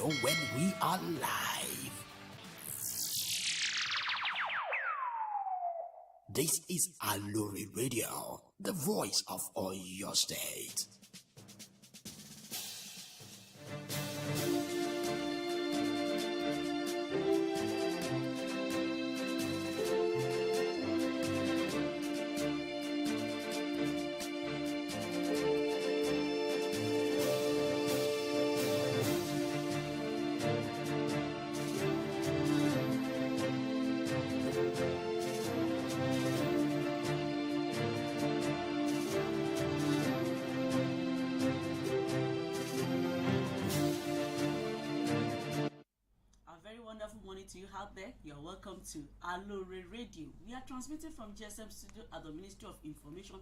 when we are live. This is Aluri Radio, the voice of Oyo State. Wonderful morning to you out there. You're welcome to Alore Radio. We are transmitting from GSM Studio at the Ministry of Information,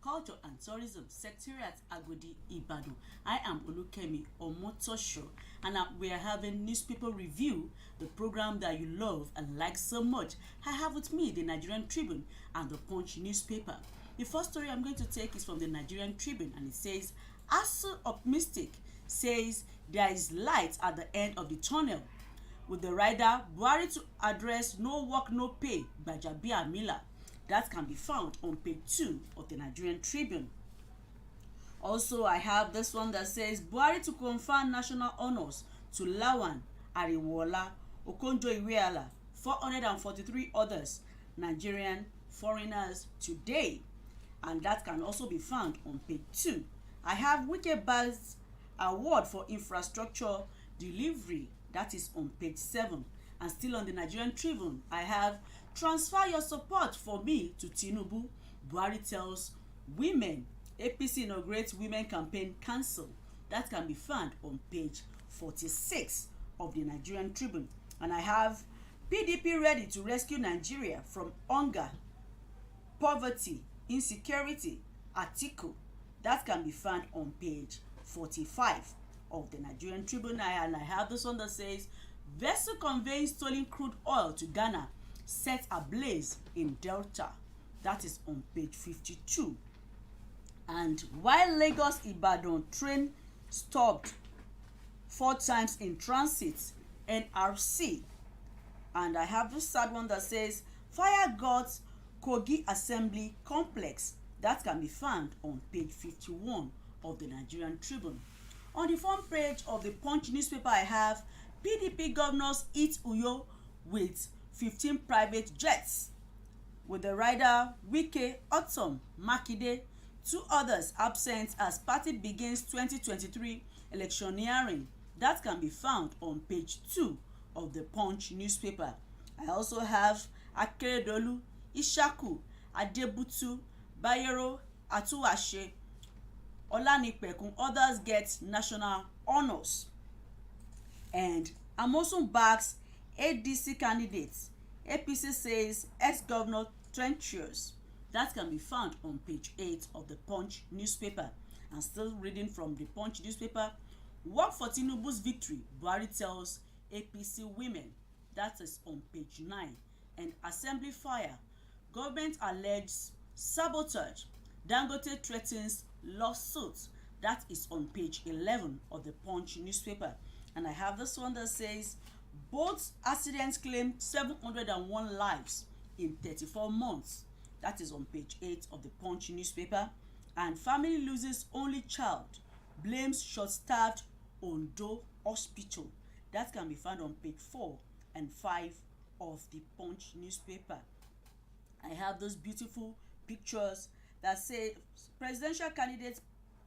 Culture and Tourism, Secretariat Agodi, Ibadan. I am Olukemi Omotosho, and we are having newspaper review, the program that you love and like so much. I have with me the Nigerian Tribune and the Punch newspaper. The first story I'm going to take is from the Nigerian Tribune, and it says, ASU optimistic says there is light at the end of the tunnel. With the rider Buhari to address no work, no pay, Gbajabiamila. That can be found on page 2 of the Nigerian Tribune. Also, I have this one that says Buhari to confer national honors to Lawan, Ariwola, Okonjo-Iweala, 443 others, Nigerian foreigners today. And that can also be found on page 2. I have Wike Baz Award for Infrastructure Delivery. That is on page 7. And still on the Nigerian Tribune, I have transfer your support for me to Tinubu. Buhari tells women. APC inaugurates women campaign cancel. That can be found on page 46 of the Nigerian Tribune. And I have PDP ready to rescue Nigeria from hunger, poverty, insecurity, Atiku. That can be found on page 45 of the Nigerian Tribune. And I have this one that says vessel conveying stolen crude oil to Ghana set ablaze in Delta. That is on page 52. And while Lagos Ibadan train stopped 4 times in transit, NRC. And I have this sad one that says fire got Kogi Assembly Complex. That can be found on page 51 of the Nigerian Tribune. On the front page of the Punch newspaper, I have PDP governors eat Uyo with 15 private jets. With the rider Wike, Otom, Makinde, 2 others absent as party begins 2023 electioneering. That can be found on page 2 of the Punch newspaper. I also have Akeredolu, Ishaku, Adebutu, Bayero, Atuwashe, Olanipekun, others get national honors. And Amosun backs ADC candidates. APC says ex-governor trenches. That can be found on page 8 of the Punch newspaper. And still reading from the Punch newspaper, work for Tinubu's victory, Buhari tells APC women. That is on page 9. And Assembly fire, government alleges sabotage, Dangote threatens lawsuits. That is on page 11 of the Punch newspaper. And I have this one that says both accidents claim 701 lives in 34 months. That is on page 8 of the Punch newspaper. And family loses only child, blames short-staffed Ondo hospital. That can be found on page 4 and 5 of the Punch newspaper. I have those beautiful pictures that say presidential candidate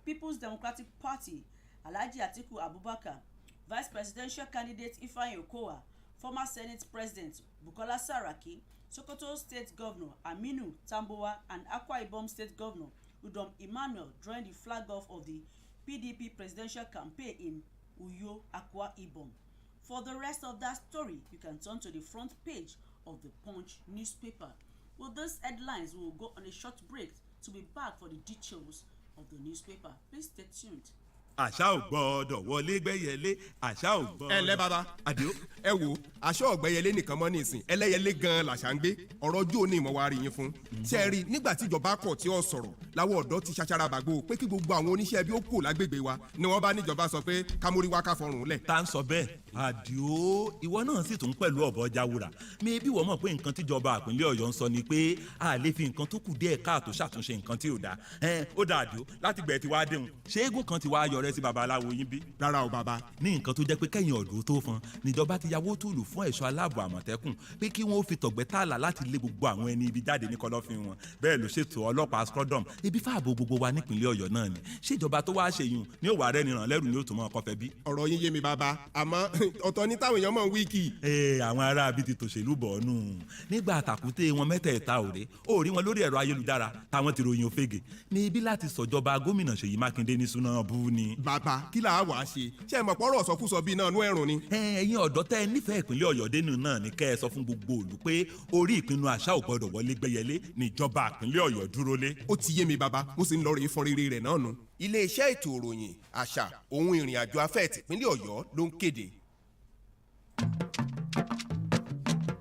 People's Democratic Party Alhaji Atiku Abubakar, vice presidential candidate Ifeanyi Okowa, former Senate President Bukola Saraki, Sokoto State Governor Aminu Tambuwa, and Akwa Ibom State Governor Udom Emmanuel joined the flag off of the PDP presidential campaign in Uyo, Akwa Ibom. For the rest of that story, you can turn to the front page of the Punch newspaper. With these headlines, we will go on a short break to be back for the details of the newspaper. Please stay tuned. àṣà ò gbọ́dọ̀ wọlé gbẹ́yẹlé àṣà ò gbọ́dọ̀. ẹ ǹlẹ́ bàbá àdìo ẹ wo aṣọ ọ̀gbẹ́yẹlé nìkan mọ́ nísìn ẹlẹ́yẹlé gan-an làṣà ń gbé ọ̀rọ̀ ojú òní ìmọ̀ wa rí yín fún. ṣé ẹ rí i nígbà tí ìjọba kọ̀ tí ó sọ̀rọ̀ láwọn ọ̀dọ́ ti ṣaṣara bàgbó pé kí gbogbo àwọn oníṣẹ́ bí ó kù lágbègbè wa ni wọ́n bá níjọba sọ pé kámórí wá ká fọrùn lẹ̀. tá ń sọ bẹ́ẹ̀. àdìo ìwọ náà sì tún pẹ̀lú ọ̀bọ jáwúra mi bí wọ́n mọ̀ pé nǹkan tíjọba ìpínlẹ̀ ọ̀yọ́ ń sọ ni pé a lè fi nǹkan tó kù díẹ̀ káàtó ṣàtúnṣe nǹkan tí ò dáa ó dáa àdìo láti gbẹ̀ tí wàá déhùn ṣé eégún kan ti wá yọrẹ sí babaláwo yín bí. rárá o bàbá. ní nǹkan tó jẹ́ pé kẹ́yìn ọ̀dọ́ tó fọn níjọba ti yàwó tùlù fún ẹ̀ṣọ́ aláàbò àmọ̀tẹ́kùn pé kí wọ́n fi tọ̀gbẹ́ tààlà láti lé gbogbo àwọn ẹni ibi jáde ní kọ̀lọ̀fín wọn bẹ́ẹ̀ ló ṣètò ọlọ́pàá scrodom ibi fáàbò gbogbo wa nípìnlẹ̀ ọ̀yọ́ náà ni ṣèjọba tó wá ṣèyún ní òwà rẹ̀ nìràn lẹ́rù ni ó tún mọ́ ọkọ̀ fẹ́ bí. ọ̀rọ̀ yín yé mi bàbá àmọ́ ọ̀tọ̀ ní táwọn èèyàn mọ̀ ń wíìkì. àwọn ará bíi ti tòṣèlú bọ̀ ọ́nù nígbà àtàkùté wọn mẹ́tẹ̀ẹ̀ta òde ó rí wọn lórí ẹ̀rọ ayélujára táwọn ti ròyìn òfegè ní ibi láti sọ̀jọba gómìnà Ṣèyí Mákindé ní súná bú ni. bàbá kí là á wàá ṣe ṣé ẹ mọ̀ pọ́rọ̀ sọkúsọ bíi náà nú ẹ̀rùn ni. ẹ̀yin ọ̀dọ́ tẹ́ ẹ nífẹ̀ẹ́ ìpínlẹ̀ ọ̀yọ́ dénú náà ní kẹ́ ẹ sọ fún gbogbo òlù pé orí ìpinnu àṣà ò gbọ́dọ̀ wọlé gbẹ́yẹlé níjọba ìpínlẹ̀ ọ̀yọ́ dúró lé. ó ti yé mi bàbá mo sì ń lọ rèé fọn rere rẹ̀ náà nù. iléeṣẹ́ ètò ìròyìn àṣà ohun ìrìn àjò afẹ́ tìpínlẹ̀ ọ̀yọ́ ló ń kéde.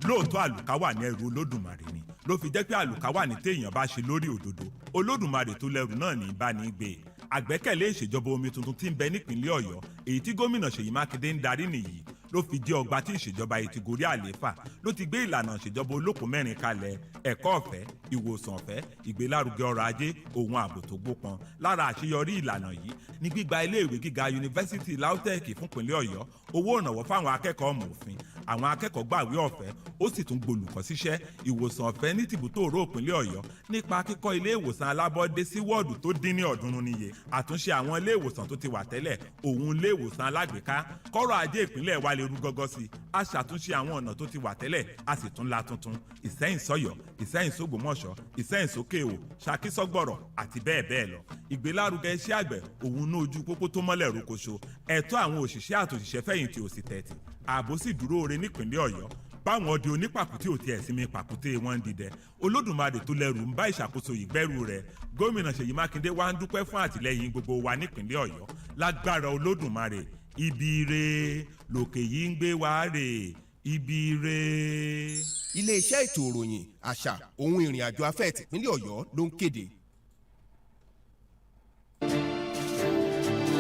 lóòótọ́ àlùkà wà ní ẹrù olódùmarè ni ló fi jẹ́ pé àlùkà wà ní téèyàn bá ṣe lórí òdodo olódùmarè tó lẹ́rù náà ní bá ní gbé àgbẹ́kẹ̀lé ìṣèjọba omi tuntun tí ń bẹ nípìnlẹ̀ ọ̀yọ́ èyí tí gómìnà Ṣèyí Mákindé ń darí nìyí ló fi jẹ́ ọgbà tí ìṣèjọba yìí ti gorí àlééfà ló ti gbé ìlànà ìṣèjọba olóko mẹ́rin kalẹ̀ ẹ̀kọ́ ọ̀fẹ́ ìwòsàn ọ̀fẹ́ ìgbélárugẹ ọrọ̀ ajé ohun ààbò tó gbópọn lára àṣeyọrí ìlànà yìí ní gbígba iléèwé gíga yunifásitì LAUTECH fúnpínlẹ̀ ọ̀yọ́ owó ìrànwọ́ fáwọn akẹ́kọ̀ọ́ ọmọ òfin àwọn akẹ́kọ̀ọ́ gbàwé ọ̀fẹ́ ó sì tún gbolùkọ́ síṣẹ́ ìwòsàn ọ̀fẹ́ ní tìbútòrò òpínlẹ̀ ọ̀yọ́ nípa kíkọ́ ilé ìwòsàn alábọ́dé sí wọ́ọ̀dù tó dín ní 300 níye àtúnṣe àwọn ilé ìwòsàn tó ti wà tẹ́lẹ̀ òun ilé ìwòsàn alágbèéká kọ́rọ̀ ajé ìpínlẹ̀ wa lè rú gọ́gọ́ sí a ṣàtúnṣe àwọn ọ̀nà tó ti wà tẹ́lẹ̀ a sì tún la tuntun ìsẹ́yìn sọ́yọ́ ìsẹ́yìn sógbómọ̀ṣọ́ ìsẹ́yìn sókèèwò ṣakí sọ́gbọ̀rọ̀ àti bẹ́ẹ̀ bẹ́ẹ̀ lọ ìgbélárugẹ iṣẹ́ àgbẹ̀ òun ní ojú pópó tó mọ́lẹ̀ rókoṣo ẹ̀tọ́ àwọn òṣìṣẹ́ àtòṣìṣẹ́ fẹ̀yìntì ò sì tẹ̀tì ààbò sì dúró ore nípìnlẹ̀ ọ̀yọ́ báwọn ọdẹ onípàkúté ò tiẹ̀ sinmi pàkúté wọn ń dìdẹ olódùmarè tó lẹ́rù ń bá ìṣàkóso ìgbẹ́rù rẹ̀ gómìnà Ṣèyí Mákindé wá ń dúpẹ́ fún àtìlẹ́yìn gbogbo wa nípìnlẹ̀ ọ̀yọ́ lágbára olódùmarè ibi ire lòkè yìí ń gbé wá rè ibi ire. iléeṣẹ́ ètò ìròyìn àṣà ohun ìrìn àjò afẹ́ tìpínlẹ̀ ọ̀yọ́ ló ń kéde.